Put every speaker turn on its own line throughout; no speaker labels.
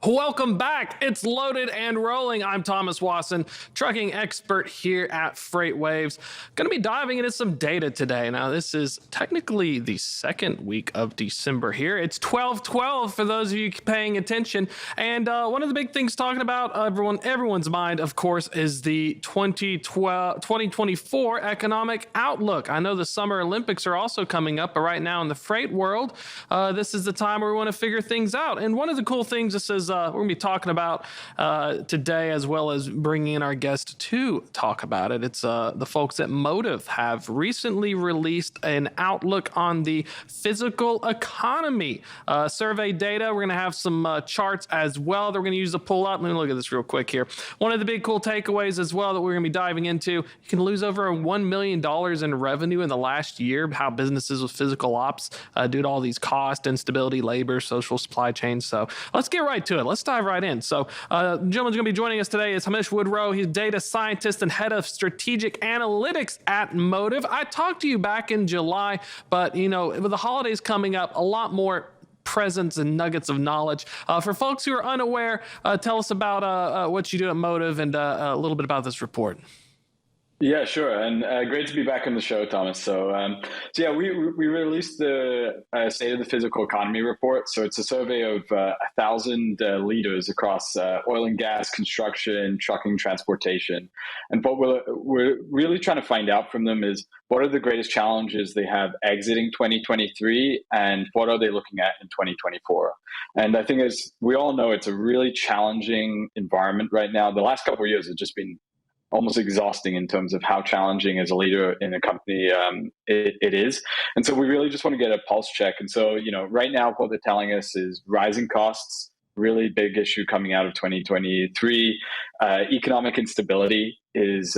Welcome back. It's loaded and rolling. I'm Thomas Wasson, trucking expert here at FreightWaves. Going to be diving into some data today. Now, this is technically the second week of December here. It's 12/12 for those of you paying attention. And one of the big things talking about everyone's mind, of course, is the 2024 economic outlook. I know the Summer Olympics are also coming up, but right now in the freight world, this is the time where we want to figure things out. And one of the cool things this is we're going to be talking about today, as well as bringing in our guest to talk about it. It's the folks at Motive have recently released an outlook on the physical economy. Survey data. We're going to have some charts as well that we're going to use to pull up. Let me look at this real quick here. One of the big cool takeaways as well that we're going to be diving into, you can lose over $1 million in revenue in the last year, how businesses with physical ops due to all these cost, instability, labor, social supply chains. So let's get right to it. Let's dive right in. So the gentleman's going to be joining us today is Hamish Woodrow. He's data scientist and head of strategic analytics at Motive. I talked to you back in July, but with the holidays coming up, a lot more presence and nuggets of knowledge. For folks who are unaware, tell us about what you do at Motive and a little bit about this report.
Yeah, sure, and great to be back on the show, Thomas. So yeah, we released the State of the Physical Economy report. So it's a survey of 1,000 leaders across oil and gas, construction, trucking, transportation. And what we're really trying to find out from them is what are the greatest challenges they have exiting 2023, and what are they looking at in 2024? And I think, as we all know, it's a really challenging environment right now. The last couple of years have just been almost exhausting in terms of how challenging as a leader in a company it is. And so we really just want to get a pulse check. And so, right now what they're telling us is rising costs, really big issue coming out of 2023. Economic instability is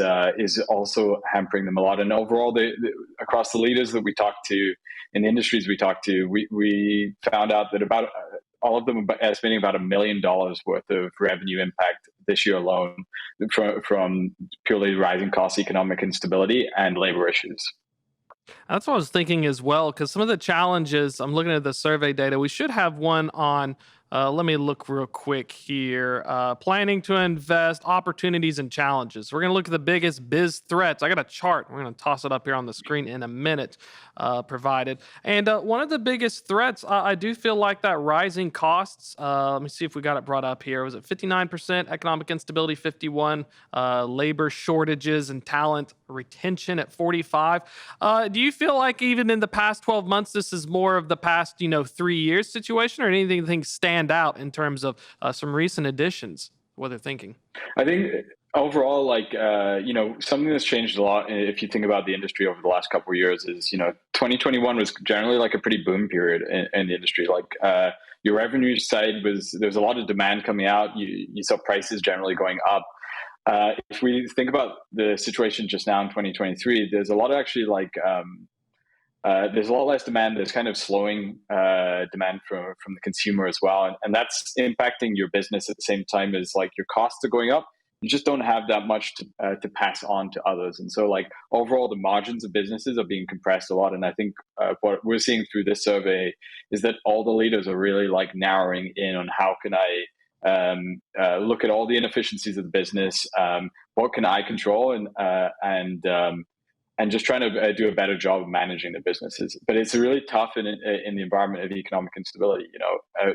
also hampering them a lot. And overall, across the leaders that we talked to, in the industries we talked to, we found out that about all of them are estimating about $1 million worth of revenue impact this year alone from purely rising costs, economic instability, and labor issues.
That's what I was thinking as well, because some of the challenges, I'm looking at the survey data, we should have one on, let me look real quick here, planning to invest, opportunities and challenges. We're going to look at the biggest biz threats. I got a chart. We're going to toss it up here on the screen in a minute, provided. And one of the biggest threats, I do feel like that rising costs. Let me see if we got it brought up here. Was it 59%, economic instability 51, labor shortages and talent retention at 45. Do you feel like even in the past 12 months, this is more of the past, 3 years situation, or anything stand out in terms of some recent additions, what they're thinking?
I think overall, something that's changed a lot, if you think about the industry over the last couple of years, is, 2021 was generally like a pretty boom period in the industry. Your revenue side there's a lot of demand coming out. You saw prices generally going up. If we think about the situation just now in 2023, there's a lot of actually there's a lot less demand. There's kind of slowing demand from the consumer as well, and that's impacting your business at the same time as your costs are going up. You just don't have that much to pass on to others, and so overall the margins of businesses are being compressed a lot. And I think what we're seeing through this survey is that all the leaders are really narrowing in on how can I look at all the inefficiencies of the business, what can I control, and just trying to do a better job of managing their businesses. But it's really tough in the environment of economic instability.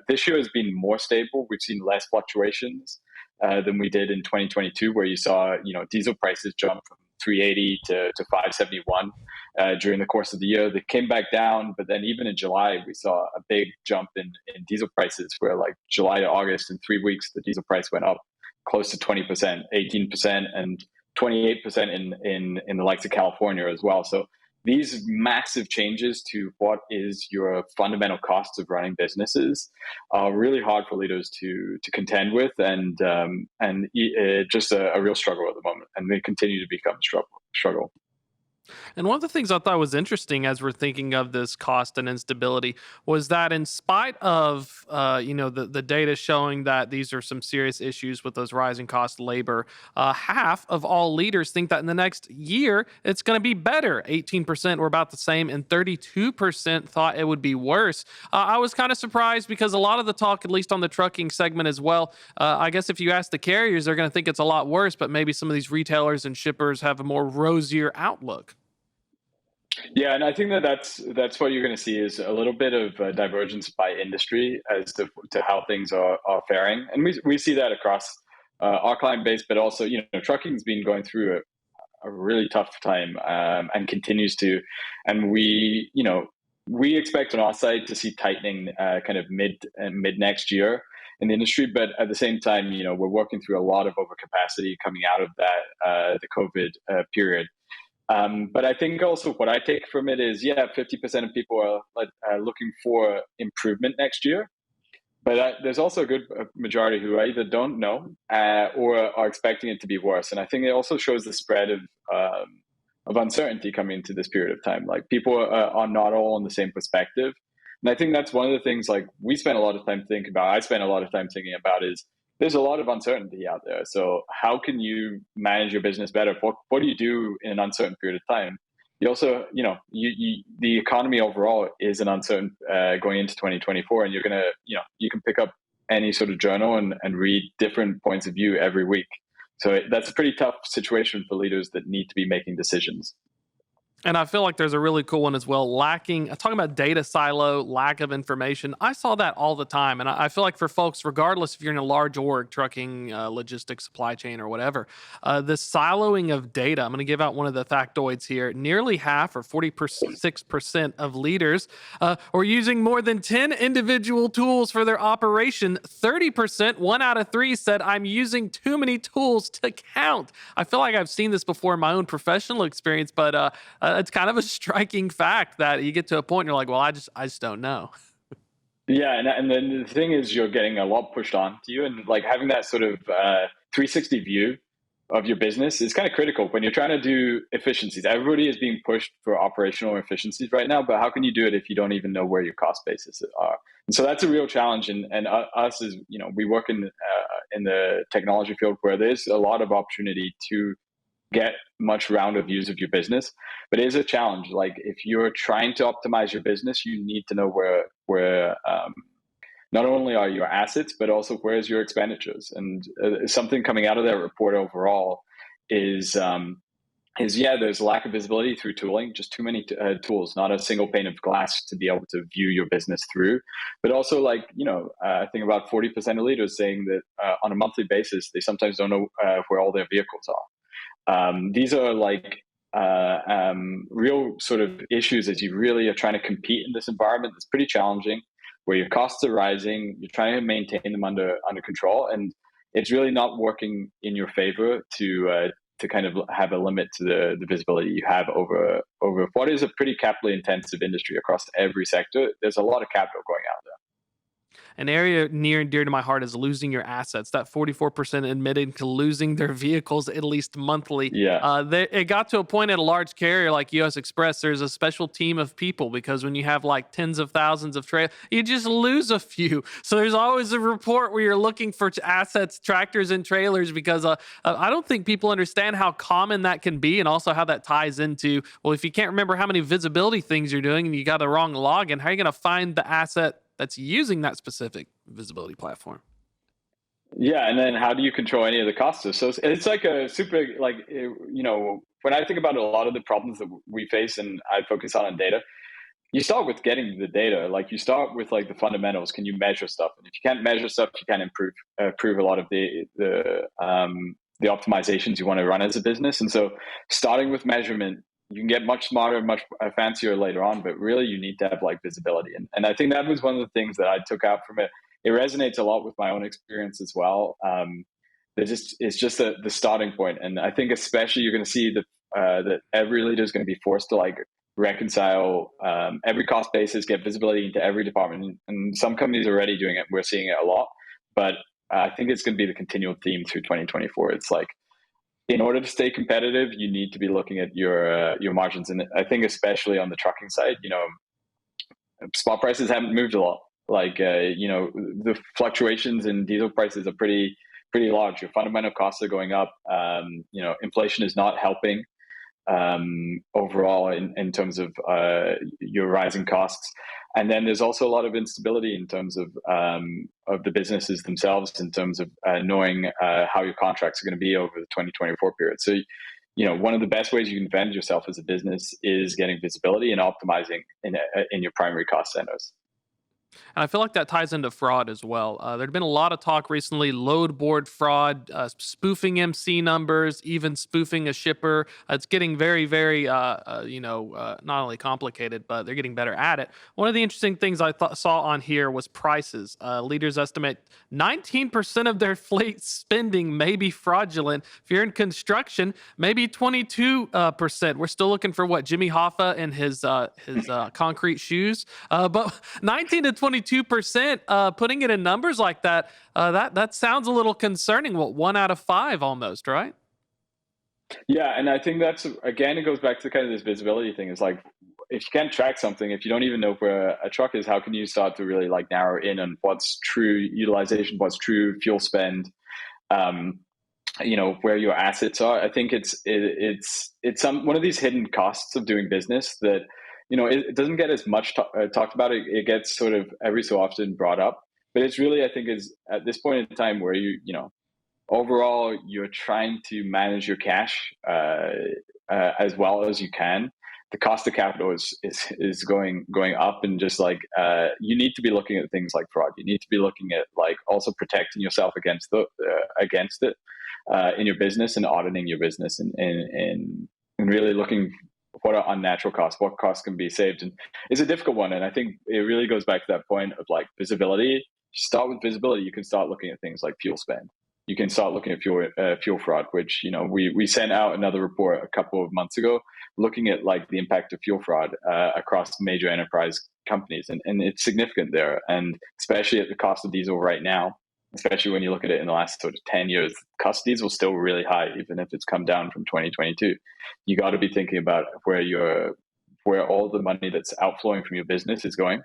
This year has been more stable. We've seen less fluctuations than we did in 2022, where you saw diesel prices jump from 380 to 571 during the course of the year. They came back down, but then even in July, we saw a big jump in diesel prices, where July to August, in 3 weeks, the diesel price went up close to 20%, 18%, and 28% in the likes of California as well. So these massive changes to what is your fundamental costs of running businesses are really hard for leaders to contend with, and just a real struggle at the moment, and they continue to become a struggle.
And one of the things I thought was interesting as we're thinking of this cost and instability was that in spite of the data showing that these are some serious issues with those rising cost labor, half of all leaders think that in the next year it's going to be better. 18% were about the same, and 32% thought it would be worse. I was kind of surprised because a lot of the talk, at least on the trucking segment as well, I guess if you ask the carriers, they're going to think it's a lot worse, but maybe some of these retailers and shippers have a more rosier outlook.
Yeah, and I think that that's what you're going to see is a little bit of divergence by industry as to how things are faring, and we see that across our client base, but also trucking's been going through a really tough time and continues to, and we expect on our side to see tightening kind of mid next year in the industry, but at the same time, we're working through a lot of overcapacity coming out of that the COVID period. But I think also what I take from it is, yeah, 50% of people are looking for improvement next year. But there's also a good majority who either don't know or are expecting it to be worse. And I think it also shows the spread of uncertainty coming into this period of time. Like people are not all on the same perspective. And I think that's one of the things like we spend a lot of time thinking about, I spend a lot of time thinking about is there's a lot of uncertainty out there. So how can you manage your business better? What do you do in an uncertain period of time? You also, the economy overall is an uncertain going into 2024, and you're gonna, you can pick up any sort of journal and read different points of view every week. So that's a pretty tough situation for leaders that need to be making decisions.
And I feel like there's a really cool one as well. Talking about data silo, lack of information. I saw that all the time. And I feel like for folks, regardless if you're in a large org, trucking, logistics, supply chain, or whatever, the siloing of data, I'm going to give out one of the factoids here. Nearly half, or 46% of leaders, are using more than 10 individual tools for their operation. 30%, one out of three, said, I'm using too many tools to count. I feel like I've seen this before in my own professional experience, but it's kind of a striking fact that you get to a point and you're like, well, I just don't know.
Yeah, and then the thing is, you're getting a lot pushed on to you, and like having that sort of 360 view of your business is kind of critical when you're trying to do efficiencies. Everybody is being pushed for operational efficiencies right now, but how can you do it if you don't even know where your cost bases are? And so that's a real challenge. And us is, we work in the technology field where there's a lot of opportunity to get much rounder views of your business, but it is a challenge. Like if you're trying to optimize your business, you need to know where not only are your assets, but also where's your expenditures. And something coming out of that report overall is yeah, there's a lack of visibility through tooling, just too many tools, not a single pane of glass to be able to view your business through. But also, I think about 40% of leaders saying that on a monthly basis, they sometimes don't know where all their vehicles are. These are real sort of issues as you really are trying to compete in this environment that's pretty challenging, where your costs are rising, you're trying to maintain them under control, and it's really not working in your favor to kind of have a limit to the visibility you have over what is a pretty capital intensive industry across every sector. There's a lot of capital going out there.
An area near and dear to my heart is losing your assets. That 44% admitted to losing their vehicles at least monthly.
Yeah.
It got to a point at a large carrier like US Express, there's a special team of people because when you have like tens of thousands of trailers, you just lose a few. So there's always a report where you're looking for assets, tractors, and trailers because I don't think people understand how common that can be and also how that ties into, well, if you can't remember how many visibility things you're doing and you got the wrong login, how are you going to find the asset that's using that specific visibility platform?
Yeah, and then how do you control any of the costs? So it's like a super, when I think about a lot of the problems that we face and I focus on data, you start with getting the data. Like you start with like the fundamentals. Can you measure stuff? And if you can't measure stuff, you can't improve a lot of the optimizations you want to run as a business. And so starting with measurement, you can get much smarter, much fancier later on, but really you need to have like visibility. And I think that was one of the things that I took out from it. It resonates a lot with my own experience as well. It's just the starting point. And I think especially you're going to see that every leader is going to be forced to like reconcile every cost basis, get visibility into every department. And some companies are already doing it. We're seeing it a lot, but I think it's going to be the continual theme through 2024. It's like, in order to stay competitive, you need to be looking at your margins, and I think especially on the trucking side, spot prices haven't moved a lot. Like the fluctuations in diesel prices are pretty large. Your fundamental costs are going up. Inflation is not helping overall in terms of your rising costs. And then there's also a lot of instability in terms of the businesses themselves, in terms of knowing how your contracts are going to be over the 2024 period. So, one of the best ways you can defend yourself as a business is getting visibility and optimizing in your primary cost centers.
And I feel like that ties into fraud as well. There'd been a lot of talk recently, load board fraud, spoofing MC numbers, even spoofing a shipper. It's getting very, very, not only complicated, but they're getting better at it. One of the interesting things saw on here was prices. Leaders estimate 19% of their fleet spending may be fraudulent. If you're in construction, maybe 22%. We're still looking for what Jimmy Hoffa and his concrete shoes, but 19 to 22%, putting it in numbers like that, that sounds a little concerning. What, 1 out of 5 almost, right?
Yeah, and I think that's again, it goes back to kind of this visibility thing. Is like, if you can't track something, if you don't even know where a truck is, how can you start to really like narrow in on what's true utilization, what's true fuel spend, um, where your assets are. I think it's some one of these hidden costs of doing business that it doesn't get as much talked about. It gets sort of every so often brought up, but it's really, I think, is at this point in time where overall you're trying to manage your cash as well as you can. The cost of capital is going up, and just like you need to be looking at things like fraud. You need to be looking at like also protecting yourself against it in your business, and auditing your business, and really looking what are unnatural costs, what costs can be saved. And it's a difficult one, and I think it really goes back to that point of like visibility. Start with visibility. You can start looking at things like fuel spend. You can start looking at fuel fraud, which we sent out another report a couple of months ago looking at like the impact of fuel fraud across major enterprise companies, and it's significant there, and especially at the cost of diesel right now. Especially when you look at it in the last sort of 10 years, cost of diesel is still really high, even if it's come down from 2022. You got to be thinking about where all the money that's outflowing from your business is going.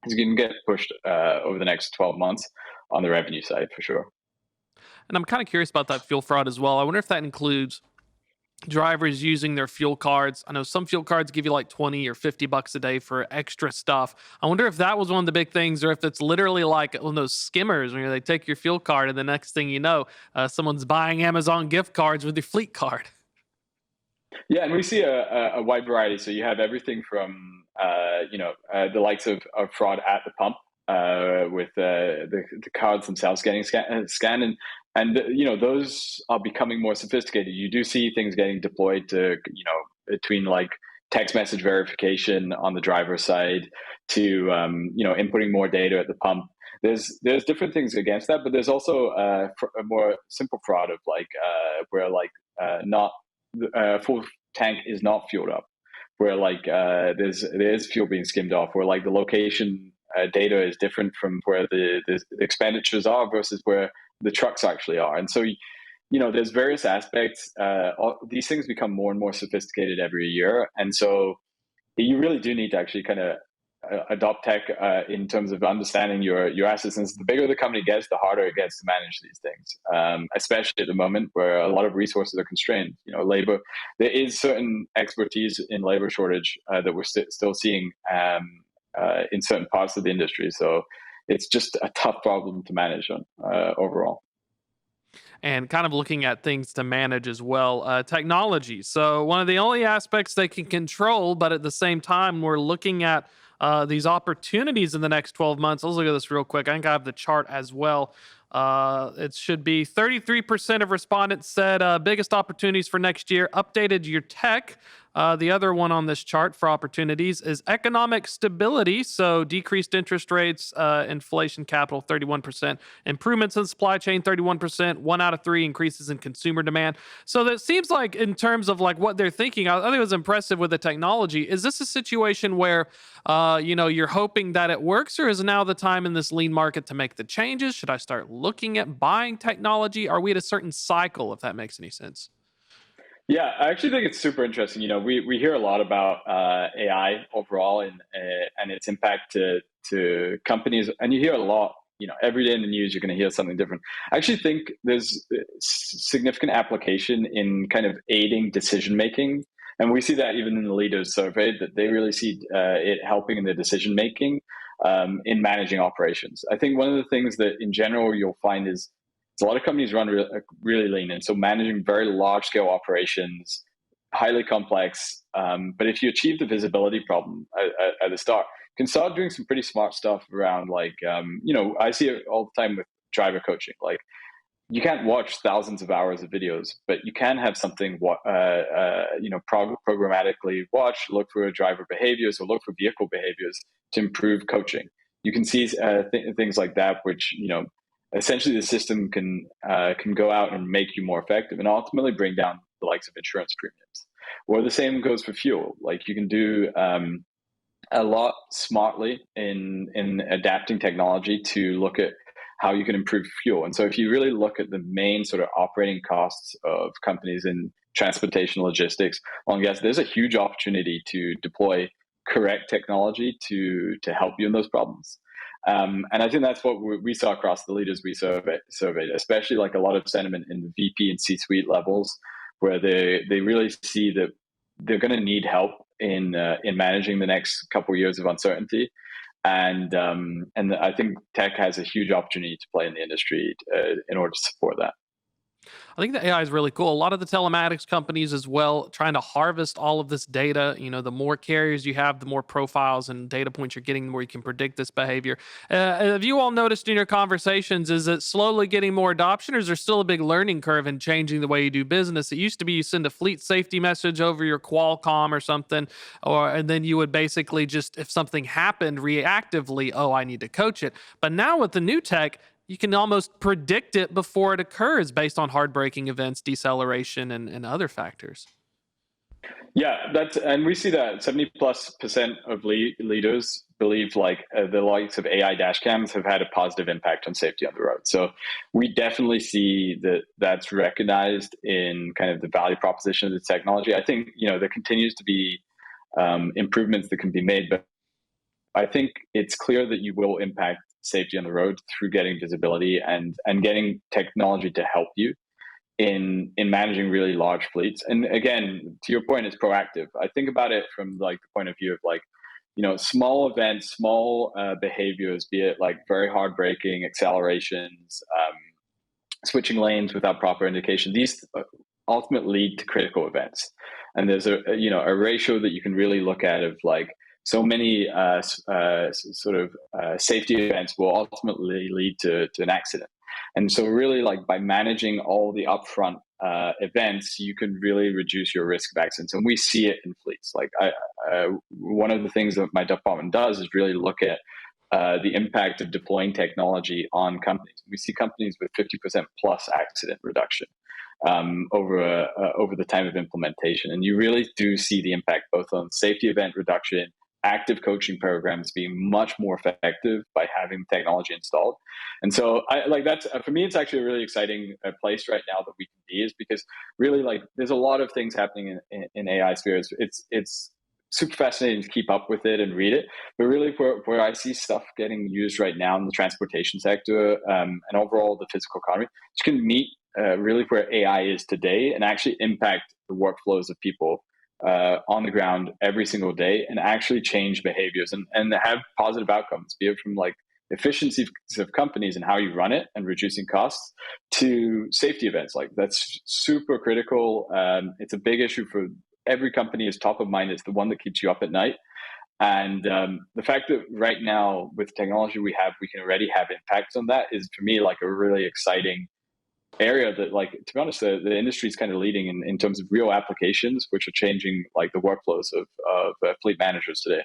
It's going to get pushed over the next 12 months on the revenue side for sure.
And I'm kind of curious about that fuel fraud as well. I wonder if that includes drivers using their fuel cards. I know some fuel cards give you like 20 or $50 a day for extra stuff. I wonder if that was one of the big things, or if it's literally like one of those skimmers where they take your fuel card and the next thing you know, someone's buying Amazon gift cards with your fleet card.
Yeah, and we see a wide variety. So you have everything from the likes of fraud at the pump with the cards themselves getting scanned, and those are becoming more sophisticated. You do see things getting deployed to between like text message verification on the driver's side to inputting more data at the pump. There's different things against that, but there's also a more simple fraud of like where like not full tank is not fueled up, where like there's fuel being skimmed off, where like the location data is different from where the expenditures are versus where the trucks actually are. And so there's various aspects. These things become more and more sophisticated every year, and so you really do need to actually kind of adopt tech in terms of understanding your assets. And the bigger the company gets, the harder it gets to manage these things, especially at the moment where a lot of resources are constrained. Labor, there is certain expertise in labor shortage that we're still seeing in certain parts of the industry. So it's just a tough problem to manage on overall.
And kind of looking at things to manage as well, technology. So one of the only aspects they can control, but at the same time, we're looking at these opportunities in the next 12 months. Let's look at this real quick. I think I have the chart as well. It should be 33% of respondents said biggest opportunities for next year, updated your tech. The other one on this chart for opportunities is economic stability. So decreased interest rates, inflation capital, 31%. Improvements in supply chain, 31%. 1 out of 3 increases in consumer demand. So that seems like in terms of like what they're thinking, I think it was impressive with the technology. Is this a situation where, you're hoping that it works, or is now the time in this lean market to make the changes? Should I start looking at buying technology? Are we at a certain cycle, if that makes any sense?
Yeah, I actually think it's super interesting. We hear a lot about AI overall and its impact to companies, and you hear a lot. Every day in the news, you're going to hear something different. I actually think there's significant application in kind of aiding decision making, and we see that even in the leaders survey that they really see it helping in their decision making in managing operations. I think one of the things that in general you'll find is a lot of companies run really lean, and so managing very large scale operations, highly complex. But if you achieve the visibility problem at the start, you can start doing some pretty smart stuff around like, I see it all the time with driver coaching. Like you can't watch thousands of hours of videos, but you can have something, programmatically watch, look for driver behaviors or look for vehicle behaviors to improve coaching. You can see things like that, which essentially the system can go out and make you more effective and ultimately bring down the likes of insurance premiums. Or the same goes for fuel. Like you can do a lot smartly in adapting technology to look at how you can improve fuel. And so if you really look at the main sort of operating costs of companies in transportation logistics, well, yes, there's a huge opportunity to deploy correct technology to help you in those problems. And I think that's what we saw across the leaders we surveyed, especially like a lot of sentiment in the VP and C-suite levels, where they really see that they're going to need help in managing the next couple of years of uncertainty. And I think tech has a huge opportunity to play in the industry in order to support that.
I think the AI is really cool. A lot of the telematics companies as well, trying to harvest all of this data. The more carriers you have, the more profiles and data points you're getting, the more you can predict this behavior. Have you all noticed in your conversations, is it slowly getting more adoption, or is there still a big learning curve in changing the way you do business? It used to be you send a fleet safety message over your Qualcomm or something, and then you would basically just, if something happened reactively, oh, I need to coach it. But now with the new tech, you can almost predict it before it occurs based on hard braking events, deceleration, and other factors.
Yeah, and we see that 70+% of leaders believe like the likes of AI dash cams have had a positive impact on safety on the road. So we definitely see that that's recognized in kind of the value proposition of the technology. I think there continues to be improvements that can be made, but I think it's clear that you will impact safety on the road through getting visibility and getting technology to help you in managing really large fleets. And again, to your point, it's proactive. I think about it from like the point of view of like, small events, small behaviors, be it like very hard braking, accelerations, switching lanes without proper indication. These ultimately lead to critical events. And there's a ratio that you can really look at of like so many safety events will ultimately lead to an accident. And so really like by managing all the upfront events, you can really reduce your risk of accidents. And we see it in fleets. Like one of the things that my department does is really look at the impact of deploying technology on companies. We see companies with 50% plus accident reduction over the time of implementation. And you really do see the impact both on safety event reduction, active coaching programs being much more effective by having technology installed. And so I like that's for me, it's actually a really exciting place right now that we can be, is because really like there's a lot of things happening in AI spheres. It's super fascinating to keep up with it and read it. But really where I see stuff getting used right now in the transportation sector and overall the physical economy, which can meet really where AI is today and actually impact the workflows of people on the ground every single day and actually change behaviors and have positive outcomes, be it from like efficiency of companies and how you run it and reducing costs to safety events. Like that's super critical. It's a big issue for every company, is top of mind. It's the one that keeps you up at night. And the fact that right now with technology we can already have impacts on that is for me like a really exciting area that, like, to be honest, the industry is kind of leading in terms of real applications which are changing like the workflows of fleet managers today.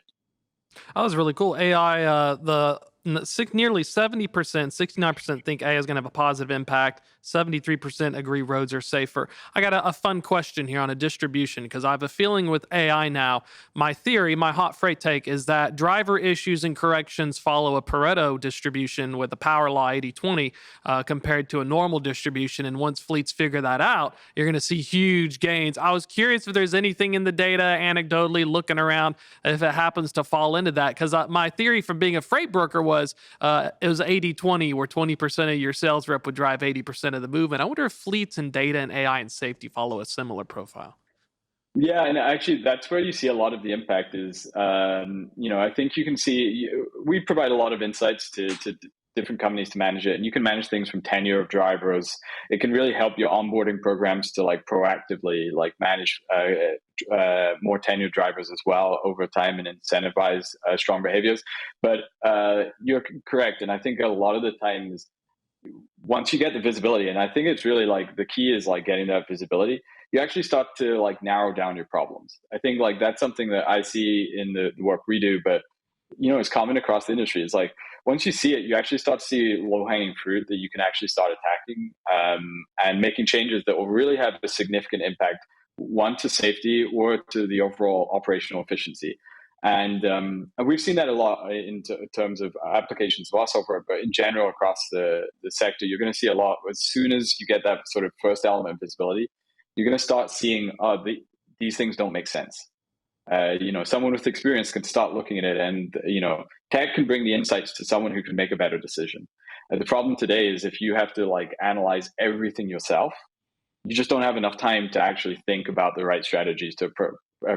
That was really cool. AI, the nearly 70%, 69% think AI is going to have a positive impact. 73% agree roads are safer. I got a fun question here on a distribution because I have a feeling with AI now. My theory, my hot freight take is that driver issues and corrections follow a Pareto distribution with a power law 80/20 compared to a normal distribution. And once fleets figure that out, you're going to see huge gains. I was curious if there's anything in the data, anecdotally looking around, if it happens to fall into that. Because my theory from being a freight broker was it was 80/20, where 20% of your sales rep would drive 80% of the movement. I wonder if fleets and data and AI and safety follow a similar profile.
Yeah, and actually, that's where you see a lot of the impact is. I think you can see we provide a lot of insights to different companies to manage it, and you can manage things from tenure of drivers. It can really help your onboarding programs to like proactively like manage more tenured drivers as well over time and incentivize strong behaviors. But you're correct, and I think a lot of the times once you get the visibility, and I think it's really like the key is like getting that visibility, you actually start to like narrow down your problems. I think like that's something that I see in the work we do, but it's common across the industry. It's like once you see it, you actually start to see low hanging fruit that you can actually start attacking and making changes that will really have a significant impact, one to safety or to the overall operational efficiency. And we've seen that a lot in terms of applications of our software, but in general across the sector, you're going to see a lot as soon as you get that sort of first element of visibility, you're going to start seeing these things don't make sense. Someone with experience can start looking at it, and tech can bring the insights to someone who can make a better decision. The problem today is if you have to like analyze everything yourself, you just don't have enough time to actually think about the right strategies to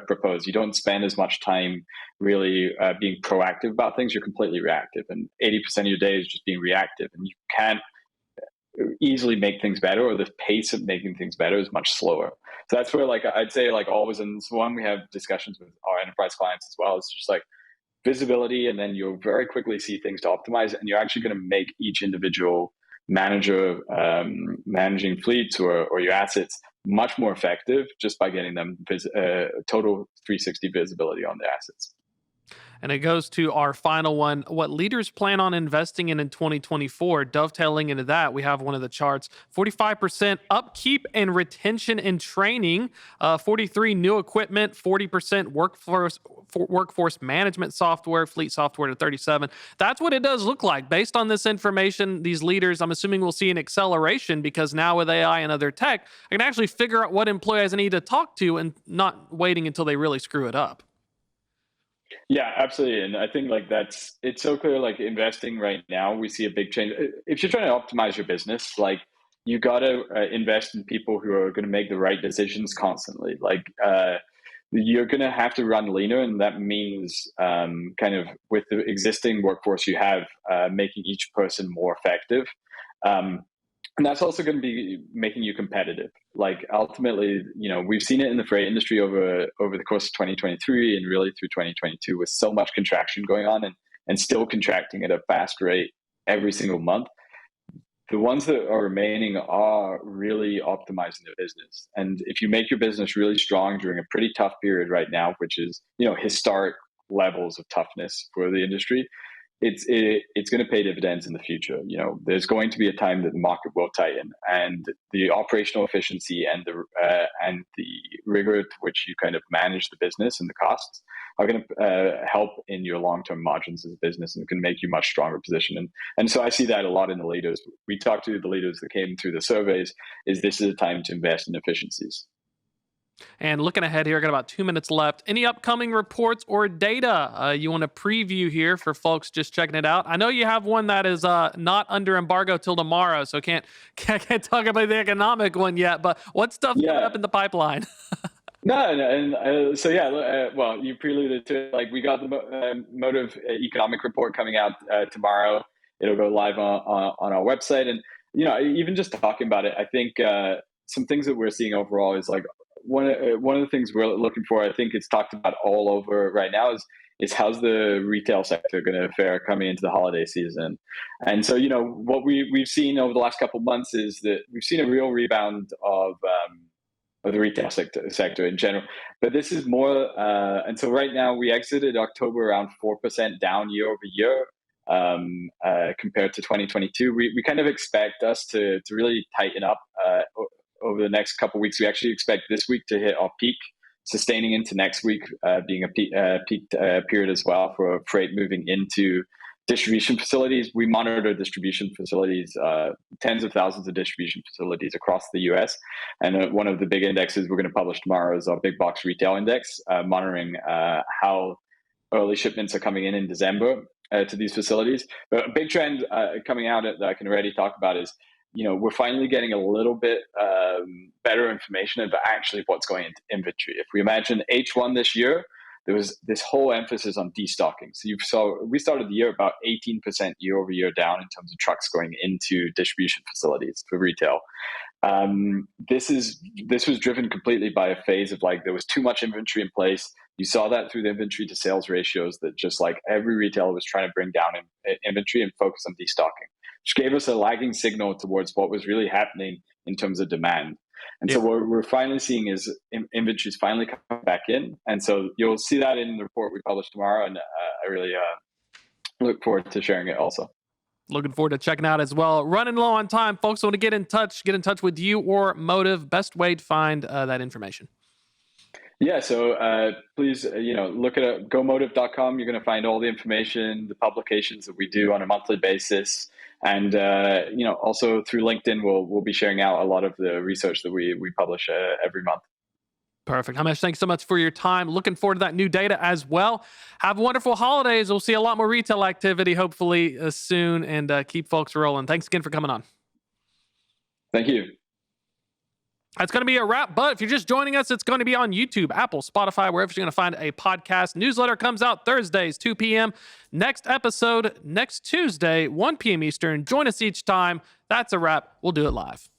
propose. You don't spend as much time really being proactive about things. You're completely reactive, and 80% of your day is just being reactive, and you can't easily make things better, or the pace of making things better is much slower. So that's where like I'd say like always, and this one we have discussions with our enterprise clients as well. It's just like visibility, and then you'll very quickly see things to optimize, and you're actually going to make each individual manager managing fleets or your assets much more effective just by getting them total 360 visibility on the assets.
And it goes to our final one, what leaders plan on investing in 2024. Dovetailing into that, we have one of the charts, 45% upkeep and retention and training, 43 new equipment, 40% workforce management software, fleet software to 37. That's what it does look like. Based on this information, these leaders, I'm assuming we'll see an acceleration because now with AI and other tech, I can actually figure out what employees I need to talk to and not waiting until they really screw it up.
Yeah, absolutely. And I think like it's so clear, like investing right now, we see a big change. If you're trying to optimize your business, like you got to invest in people who are going to make the right decisions constantly. Like you're going to have to run leaner. And that means kind of with the existing workforce you have, making each person more effective. And that's also going to be making you competitive. Like ultimately, we've seen it in the freight industry over the course of 2023 and really through 2022 with so much contraction going on and still contracting at a fast rate every single month. The ones that are remaining are really optimizing their business. And if you make your business really strong during a pretty tough period right now, which is, historic levels of toughness for the industry, it's going to pay dividends in the future. There's going to be a time that the market will tighten, and the operational efficiency and the rigor to which you kind of manage the business and the costs are going to help in your long-term margins as a business, and can make you much stronger position. And so I see that a lot in the leaders. We talked to the leaders that came through the surveys. This is a time to invest in efficiencies.
And looking ahead here, I got about 2 minutes left. Any upcoming reports or data you want to preview here for folks just checking it out? I know you have one that is not under embargo till tomorrow, so can't talk about the economic one yet. But what stuff's coming up in the pipeline?
No, and so yeah. Well, you preluded to it. Like we got the Motive economic report coming out tomorrow. It'll go live on our website, and even just talking about it, I think some things that we're seeing overall is like one of the things we're looking for. I think it's talked about all over right now is how's the retail sector going to fare coming into the holiday season. And so what we've seen over the last couple of months is that we've seen a real rebound of the retail sector in general. But this is more, and so right now we exited October around 4% down year over year. compared to 2022. We kind of expect us to really tighten up over the next couple of weeks. We actually expect this week to hit our peak, sustaining into next week, being a peak period as well for freight moving into distribution facilities. We monitor distribution facilities, tens of thousands of distribution facilities across the US. And one of the big indexes we're going to publish tomorrow is our big box retail index, monitoring how early shipments are coming in December to these facilities. But a big trend coming out that I can already talk about is, we're finally getting a little bit better information about actually what's going into inventory. If we imagine H1 this year, there was this whole emphasis on destocking. So we started the year about 18% year over year down in terms of trucks going into distribution facilities for retail. This was driven completely by a phase of there was too much inventory in place. You saw that through the inventory to sales ratios, that just every retailer was trying to bring down inventory and focus on destocking, which gave us a lagging signal towards what was really happening in terms of demand. And so what we're finally seeing is inventories finally come back in. And so you'll see that in the report we publish tomorrow. And I really look forward to sharing it also.
Looking forward to checking out as well. Running low on time, folks. Want to get in touch with you or Motive. Best way to find that information.
Yeah, so please, look at gomotive.com. You're going to find all the information, the publications that we do on a monthly basis. And, also through LinkedIn, we'll be sharing out a lot of the research that we publish every month.
Perfect. Hamish, thanks so much for your time. Looking forward to that new data as well. Have wonderful holidays. We'll see a lot more retail activity hopefully soon, and keep folks rolling. Thanks again for coming on.
Thank you.
That's going to be a wrap, but if you're just joining us, it's going to be on YouTube, Apple, Spotify, wherever you're going to find a podcast. Newsletter comes out Thursdays, 2 p.m. Next episode next Tuesday, 1 p.m. Eastern. Join us each time. That's a wrap. We'll do it live.